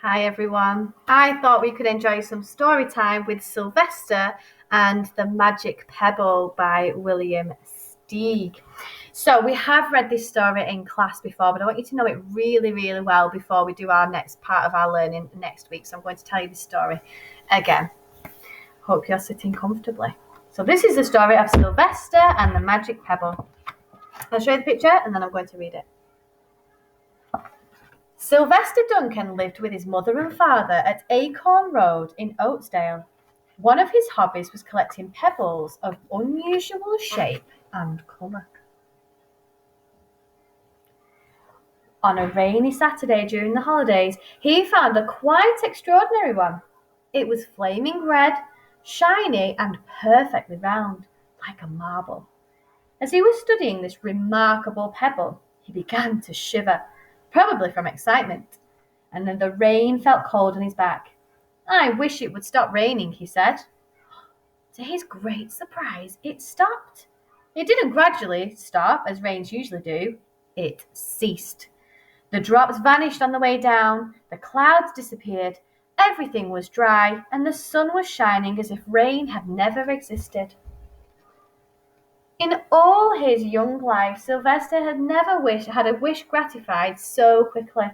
Hi everyone. I thought we could enjoy some story time with Sylvester and the Magic Pebble by William Steig. So we have read this story in class before, but I want you to know it really, really well before we do our next part of our learning next week. So I'm going to tell you the story again. Hope you're sitting comfortably. So this is the story of Sylvester and the Magic Pebble. I'll show you the picture and then I'm going to read it. Sylvester Duncan lived with his mother and father at Acorn Road in Oatsdale. One of his hobbies was collecting pebbles of unusual shape and colour. On a rainy Saturday during the holidays, he found a quite extraordinary one. It was flaming red, shiny and perfectly round, like a marble. As he was studying this remarkable pebble, he began to shiver, probably from excitement, and then the rain felt cold on his back. "I wish it would stop raining," he said. To his great surprise, it stopped. It didn't gradually stop, as rains usually do. It ceased. The drops vanished on the way down, the clouds disappeared, everything was dry, and the sun was shining as if rain had never existed. In all his young life, Sylvester had never had a wish gratified so quickly.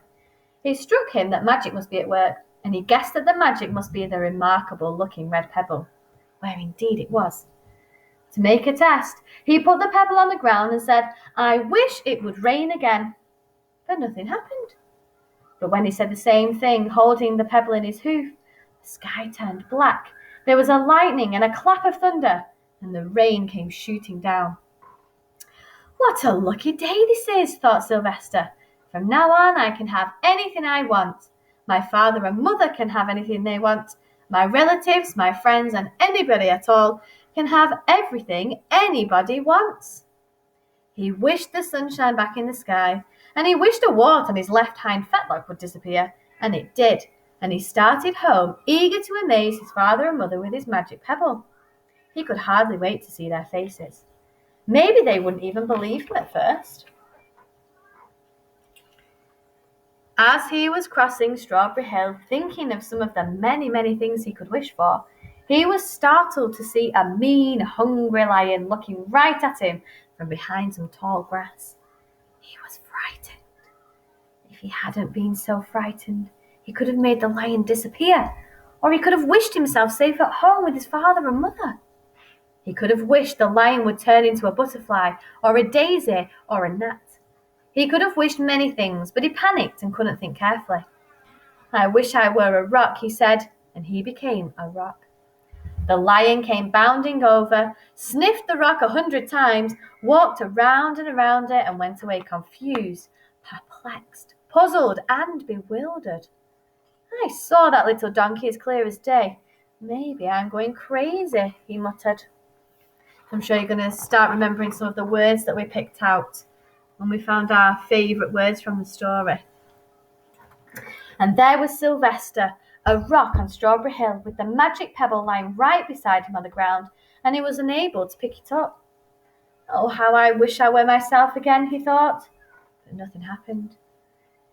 It struck him that magic must be at work, and he guessed that the magic must be the remarkable-looking red pebble, where indeed it was. To make a test, he put the pebble on the ground and said, "I wish it would rain again." But nothing happened. But when he said the same thing, holding the pebble in his hoof, the sky turned black. There was a lightning and a clap of thunder, and the rain came shooting down. "What a lucky day this is," thought Sylvester. "From now on I can have anything I want. My father and mother can have anything they want. My relatives, my friends, and anybody at all can have everything anybody wants." He wished the sunshine back in the sky, and he wished a wart on his left hind fetlock would disappear, and it did, and he started home, eager to amaze his father and mother with his magic pebble. He could hardly wait to see their faces. Maybe they wouldn't even believe him at first. As he was crossing Strawberry Hill, thinking of some of the many, many things he could wish for, he was startled to see a mean, hungry lion looking right at him from behind some tall grass. He was frightened. If he hadn't been so frightened, he could have made the lion disappear, or he could have wished himself safe at home with his father and mother. He could have wished the lion would turn into a butterfly, or a daisy, or a gnat. He could have wished many things, but he panicked and couldn't think carefully. "I wish I were a rock," he said, and he became a rock. The lion came bounding over, sniffed the rock 100 times, walked around and around it, and went away confused, perplexed, puzzled, and bewildered. "I saw that little donkey as clear as day. Maybe I'm going crazy," he muttered. I'm sure you're going to start remembering some of the words that we picked out when we found our favourite words from the story. And there was Sylvester, a rock on Strawberry Hill, with the magic pebble lying right beside him on the ground, and he was unable to pick it up. "Oh, how I wish I were myself again," he thought. But nothing happened.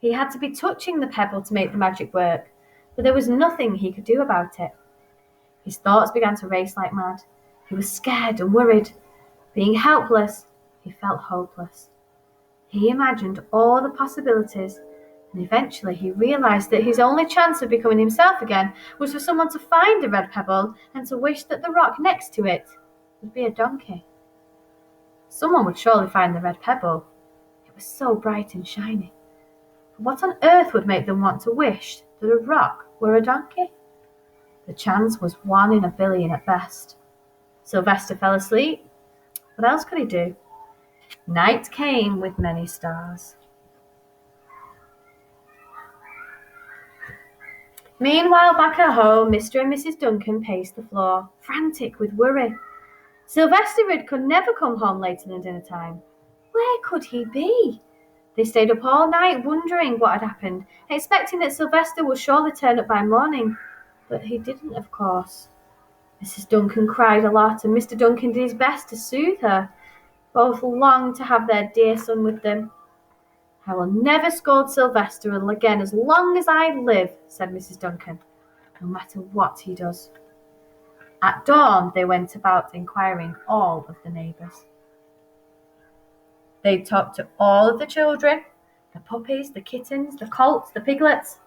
He had to be touching the pebble to make the magic work, but there was nothing he could do about it. His thoughts began to race like mad. He was scared and worried. Being helpless, he felt hopeless. He imagined all the possibilities, and eventually he realized that his only chance of becoming himself again was for someone to find the red pebble and to wish that the rock next to it would be a donkey. Someone would surely find the red pebble. It was so bright and shiny. But what on earth would make them want to wish that a rock were a donkey? The chance was 1 in a billion at best. Sylvester fell asleep. What else could he do? Night came with many stars. Meanwhile, back at home, Mr. and Mrs. Duncan paced the floor, frantic with worry. Sylvester could never come home later than dinner time. Where could he be? They stayed up all night wondering what had happened, expecting that Sylvester would surely turn up by morning. But he didn't, of course. Mrs. Duncan cried a lot, and Mr. Duncan did his best to soothe her. Both longed to have their dear son with them. I will never scold Sylvester again as long as I live, said Mrs. Duncan, no matter what he does. At dawn, they went about inquiring all of the neighbours. They talked to all of the children, the puppies, the kittens, the colts, the piglets.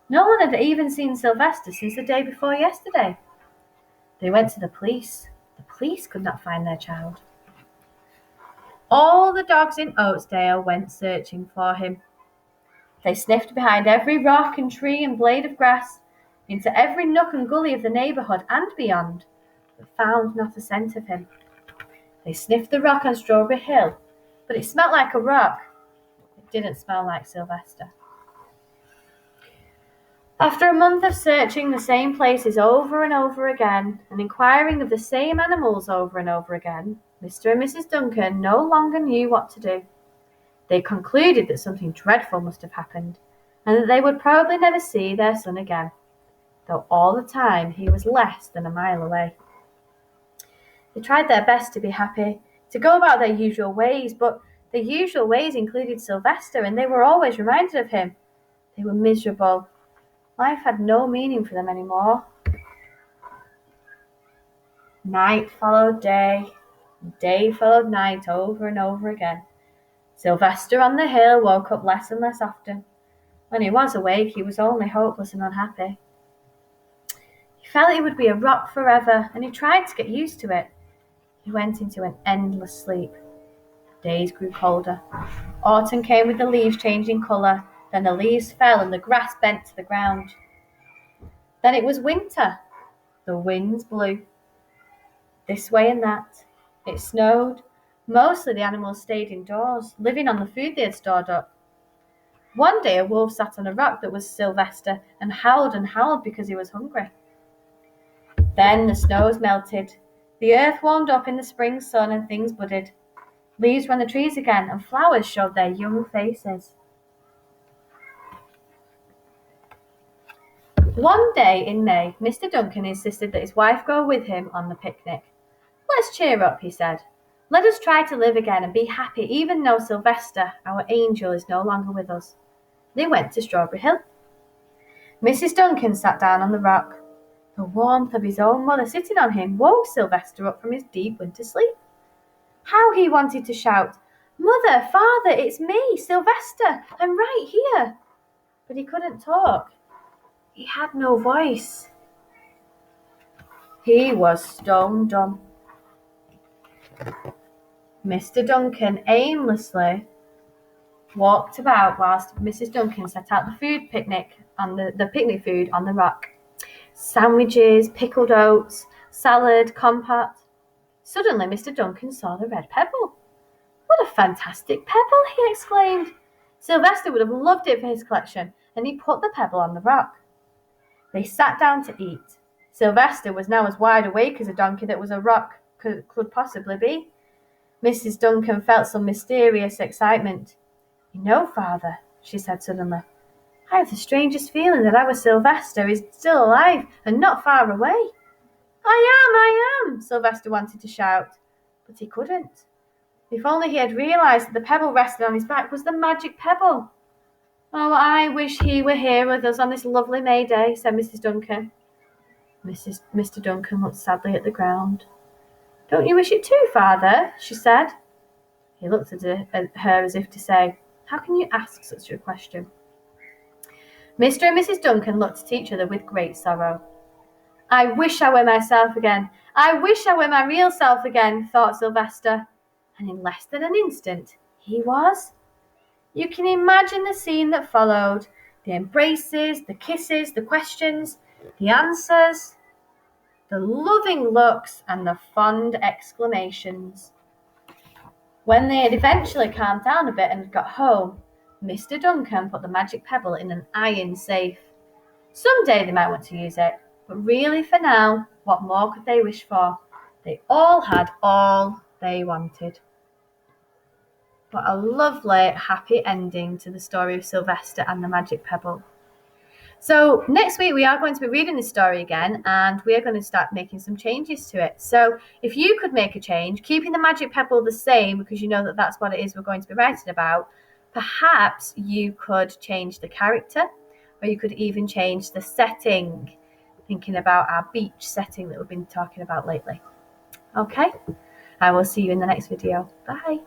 No one had even seen Sylvester since the day before yesterday. They went to the police. The police could not find their child. All the dogs in Oatsdale went searching for him. They sniffed behind every rock and tree and blade of grass, into every nook and gully of the neighbourhood and beyond, but found not a scent of him. They sniffed the rock on Strawberry Hill, but it smelt like a rock. It didn't smell like Sylvester. After a month of searching the same places over and over again, and inquiring of the same animals over and over again, Mr. and Mrs. Duncan no longer knew what to do. They concluded that something dreadful must have happened, and that they would probably never see their son again, though all the time he was less than a mile away. They tried their best to be happy, to go about their usual ways, but their usual ways included Sylvester, and they were always reminded of him. They were miserable. Life had no meaning for them anymore. Night followed day, and day followed night over and over again. Sylvester on the hill woke up less and less often. When he was awake, he was only hopeless and unhappy. He felt he would be a rock forever, and he tried to get used to it. He went into an endless sleep. Days grew colder. Autumn came with the leaves changing colour. Then the leaves fell and the grass bent to the ground. Then it was winter. The winds blew this way and that. It snowed. Mostly the animals stayed indoors, living on the food they had stored up. One day a wolf sat on a rock that was Sylvester and howled because he was hungry. Then the snows melted. The earth warmed up in the spring sun and things budded. Leaves were on the trees again and flowers showed their young faces. One day in May, Mr. Duncan insisted that his wife go with him on the picnic. Let's cheer up, he said. Let us try to live again and be happy, even though Sylvester, our angel, is no longer with us. They went to Strawberry Hill. Mrs. Duncan sat down on the rock. The warmth of his own mother sitting on him woke Sylvester up from his deep winter sleep. How he wanted to shout, Mother, Father, it's me, Sylvester, I'm right here. But he couldn't talk. He had no voice. He was stone dumb. Mr. Duncan aimlessly walked about whilst Mrs. Duncan set out the picnic food on the rock. Sandwiches, pickled oats, salad, compote. Suddenly Mr. Duncan saw the red pebble. What a fantastic pebble, he exclaimed. Sylvester would have loved it for his collection, and he put the pebble on the rock. They sat down to eat. Sylvester was now as wide awake as a donkey that was a rock could possibly be. Mrs. Duncan felt some mysterious excitement. You know, Father, she said suddenly, I have the strangest feeling that our Sylvester is still alive and not far away. I am, Sylvester wanted to shout, but he couldn't. If only he had realised that the pebble resting on his back was the magic pebble. Oh, I wish he were here with us on this lovely May Day, said Mrs. Duncan. Mr. Duncan looked sadly at the ground. Don't you wish it too, Father? She said. He looked at her as if to say, how can you ask such a question? Mr. and Mrs. Duncan looked at each other with great sorrow. I wish I were myself again. I wish I were my real self again, thought Sylvester. And in less than an instant, he was. You can imagine the scene that followed. The embraces, the kisses, the questions, the answers, the loving looks, and the fond exclamations. When they had eventually calmed down a bit and had got home, Mr. Duncan put the magic pebble in an iron safe. Someday they might want to use it, but really for now, what more could they wish for? They all had all they wanted. What a lovely, happy ending to the story of Sylvester and the Magic Pebble. So next week we are going to be reading this story again, and we are going to start making some changes to it. So if you could make a change, keeping the Magic Pebble the same, because you know that that's what it is we're going to be writing about, Perhaps you could change the character, or you could even change the setting, thinking about our beach setting that we've been talking about lately. Okay, I will see you in the next video. Bye.